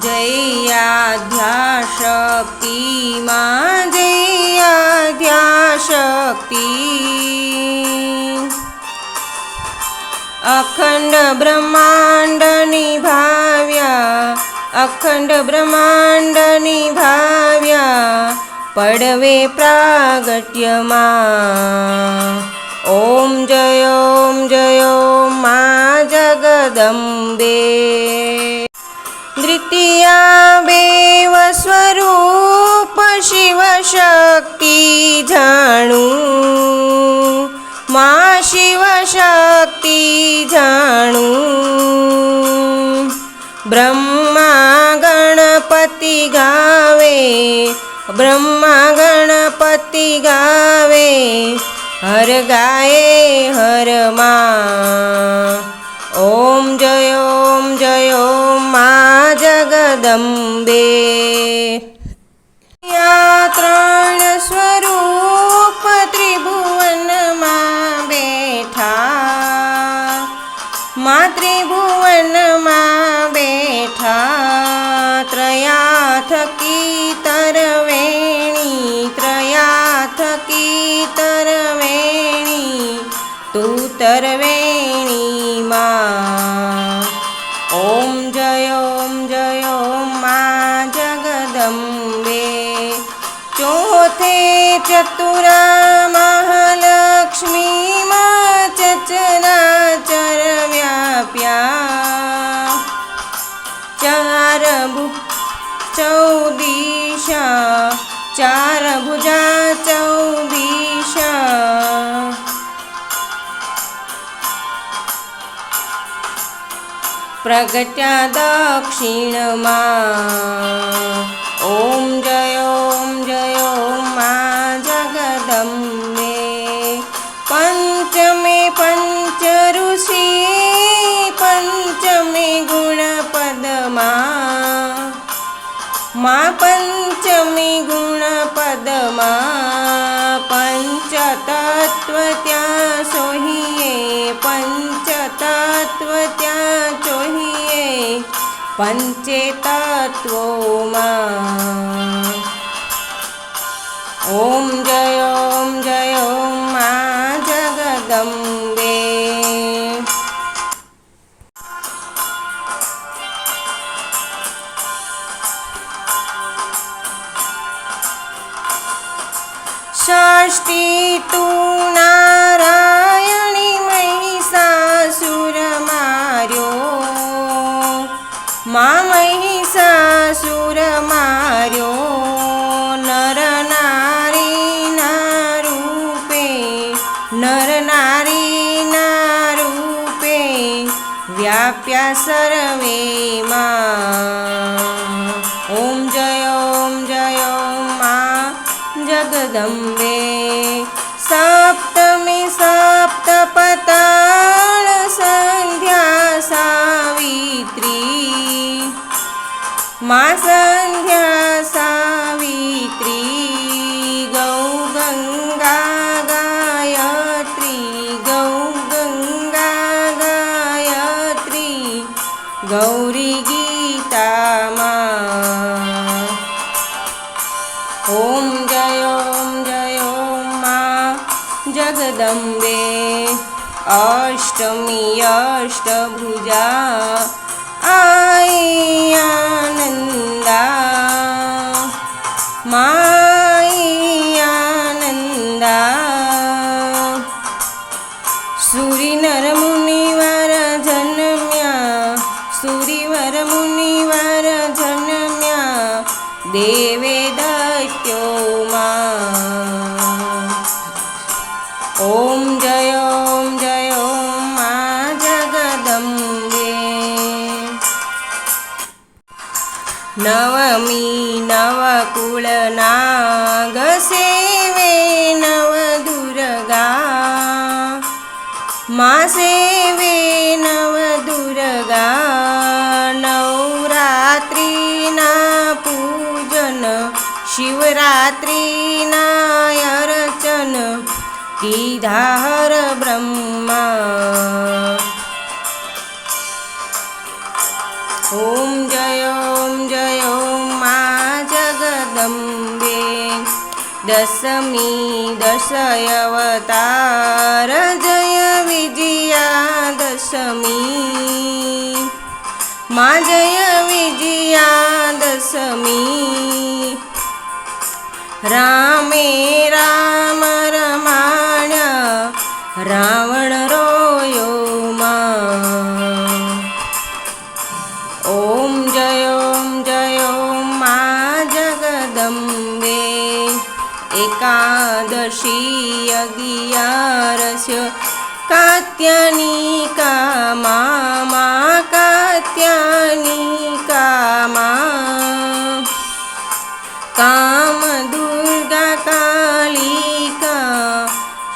जयाद्याशक्ति मां जयाद्याशक्ति अखंड ब्रह्मांड निभाव्या अखंड ब्रह्मांड निभाव्या पड़वे प्रागट्यमा ओम जय मां जगदंबे द्वितीया बेव स्वरूप शिव शक्ति जाणू मां शिव शक्ति जाणू ब्रह्मा गणपति गावे ब्रह्मा गणपति गावे हर गाये हर मां ओम जय मां जगदंबे या त्रण स्वरूप त्रिभुवन मां बैठा मां त्रिभुवन मां बैठा त्रया थकी तरवेणी त्रया थकी तरवेणी तू तरवेणी मां ओम जय मां जगदंबे चौथे चतुरा महालक्ष्मी मां चराचर व्याप्या चार चौदिशा चार भुजा चौदिशा प्रगट्या दक्षिण मां ओम जय मां जगदंबे पंचमे पंच ऋषि पंचमे गुणपद मां पंचमी गुणपद मां पंचतत्व त्या सोहिए पंचतत्व त्या चोहिए पंचे तत्वो मां ओम जय मां जगदंबे षष्ठी तू नारायणी महिषासुर मार्यो मां महिषासुर मार्यो नर नारी ना रूपे नर नारी ना रूपे व्याप्या सर्वे मां ओम जय मां जगदंबे सप्तमी सप्तपताल संध्या सावित्री मां संध्या सावित्री गौ गंगा गायत्री गौ गंगा गायत्री गौरी गीता मां ओम जय मां जगदंबे अष्टमी अष्टभुजा आई आनंदा माई आनंदा सूरीनर मुनिवर जन्म्या सूरीवर मुनिवर जन्म्या देवे दैत्यो मां ओम जय मां जगदंबे नवमी नवकुल नाग सेवे नव दुर्गा मां सेवे नव दुर्गा नवरात्रि ना पूजन शिवरात्रि ना अर्चन कीधा हर ब्रह्मा ओम जय જગદંબે દશમી દશય અવતાર જય વિજયા દશમી માં જય વિજયા દશમી રામે રામ રમાડ્યા રાવણ રોયો માં ઓમ જય માં જગદંબે એકાદશી અગિયારસ્ય કાત્યાનિકા મા કાત્યાનિકા માં કામ દુર્ગા કાલિકા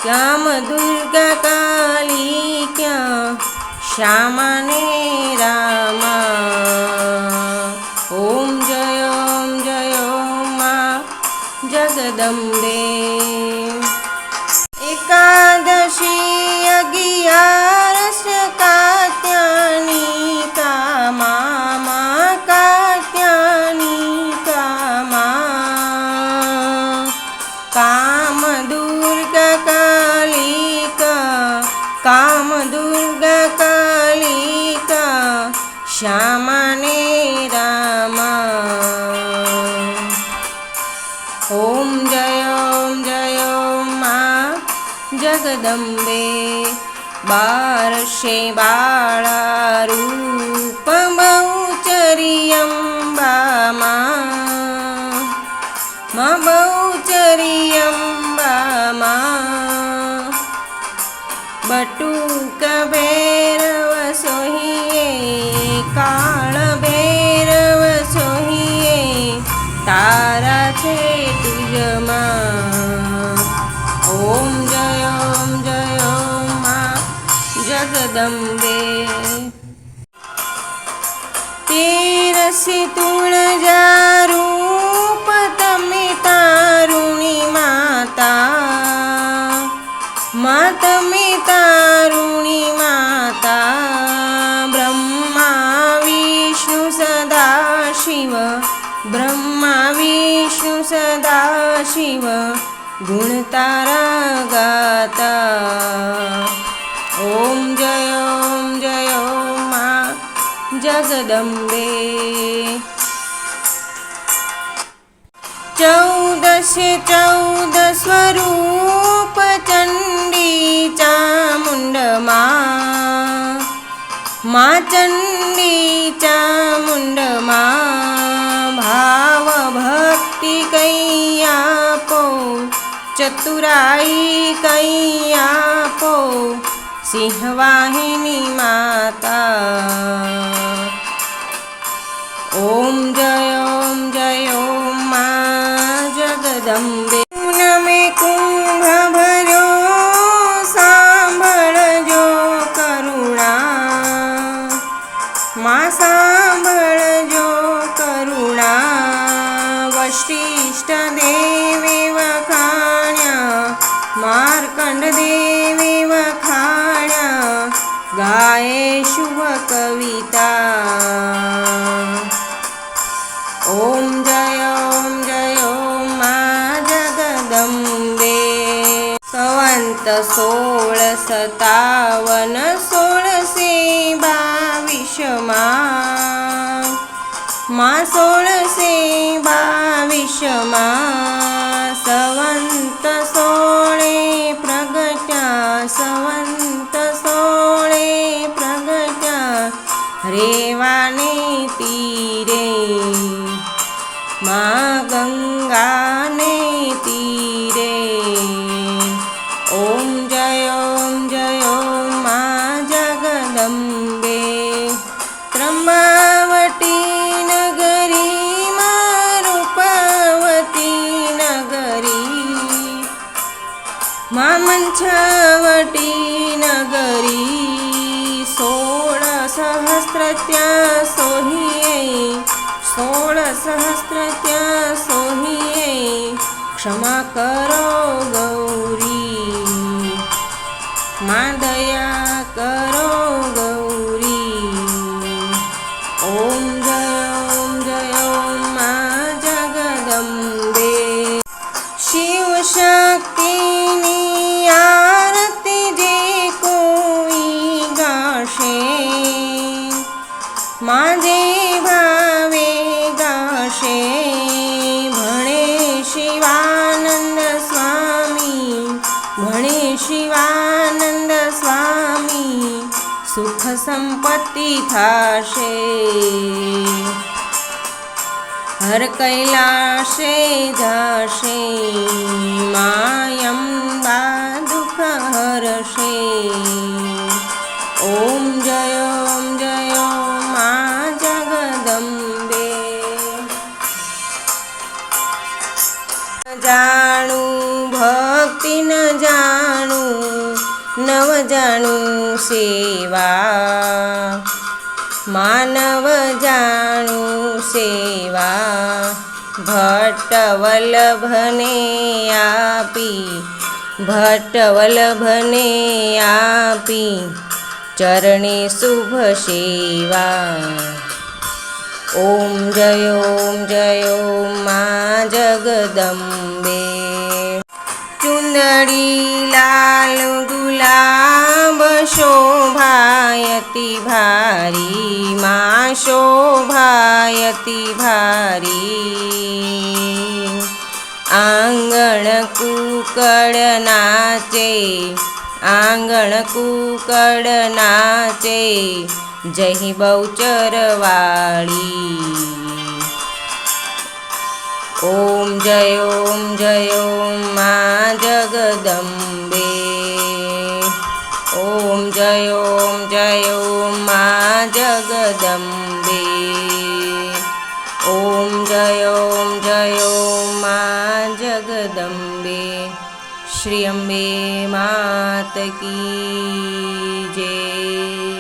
શ્યામ દુર્ગા કાલિકા શ્યામાને રામા ઓમ જય માં જગદંબે એકાદશી અગિયારસ્ય કાત્યાનિકા મા કાત્યાનિકા માં કામ દુર્ગા કાલિકા શ્યામાને રામા ઓમ જય માં જગદંબે બારશે બાળા રૂપ બહુચરિયંબા માં બહુચરિયંબા માં બટુક ભૈરવ સોહિએ કાળ ભૈરવ સોહિએ તારા છે તુજમાં ઓમ જય માં જગદંબે તેરસી તુળજા રૂપ તમે તારુણી માતા તમે તારુણી માતા બ્રહ્મા વિષ્ણુ સદા શિવ ગુણ તારા ગાતા ઓમ જય માં જગદંબે 14 સ્વરૂપ ચંડી ચામુંડમાં ચંડી ચામુંડમાં ભાવ ભક્તિ કઈ આપો ચતુરાઈ કઈ આપો સિંહવાહિની માતા ઓમ જય માં જગદંબે નમે કુંભ ભર્યો સાંભળજો કરુણા માં સાંભળજો કરુણા વશિષ્ઠ દેવે વખાણ્યા માર્કંડ દેવે વખાણ્યા ગાયે શુભ કવિતા ઓમ જય માં જગદંબે સંવંત 1657 માં 1622 સંવંત 16 પ્રગટ્યા રેવાને તીરે માં ગંગાને તીરે ઓમ જય માં જગદંબે ત્રંબાવટી નગરીમાં રૂપાવતી નગરી માં મંછાવટી નગરી 16 સહસ્ત્ર ત્યાં સોહીએ ક્ષમા કરો ગૌરી માં દયા કરો ગૌરી ઓમ જય માં જગદંબે માજે ભાવે ગાશે ભણે શિવાનંદ સ્વામી ભણે શિવાનંદ સ્વામી સુખ સંપત્તિ થાશે હર કૈલાશે જાશે માયંબા દુઃખ હરશે ઓમ જય મા જગદંબે જાણું ભક્તિ ન જાણું નવ જાણું સેવા માનવ જાણું સેવા ભટ્ટ વલ્લભને આપી ભટ્ટ વલ્લભને આપી ચરણે શુભ સેવા ઓમ જય મા જગદંબે ચુંદડી લાલ ગુલાબ શોભાયતી ભારી માં શોભાયતી ભારી આંગણ કુકડ નાચે આંગણ કુકડ નાચે જય બહુચરવાળી ઓમ જય મા જગદંબે ઓમ જય મા જગદંબે ઓમ જય મા જગદંબે શ્રી અંબે માત કી જય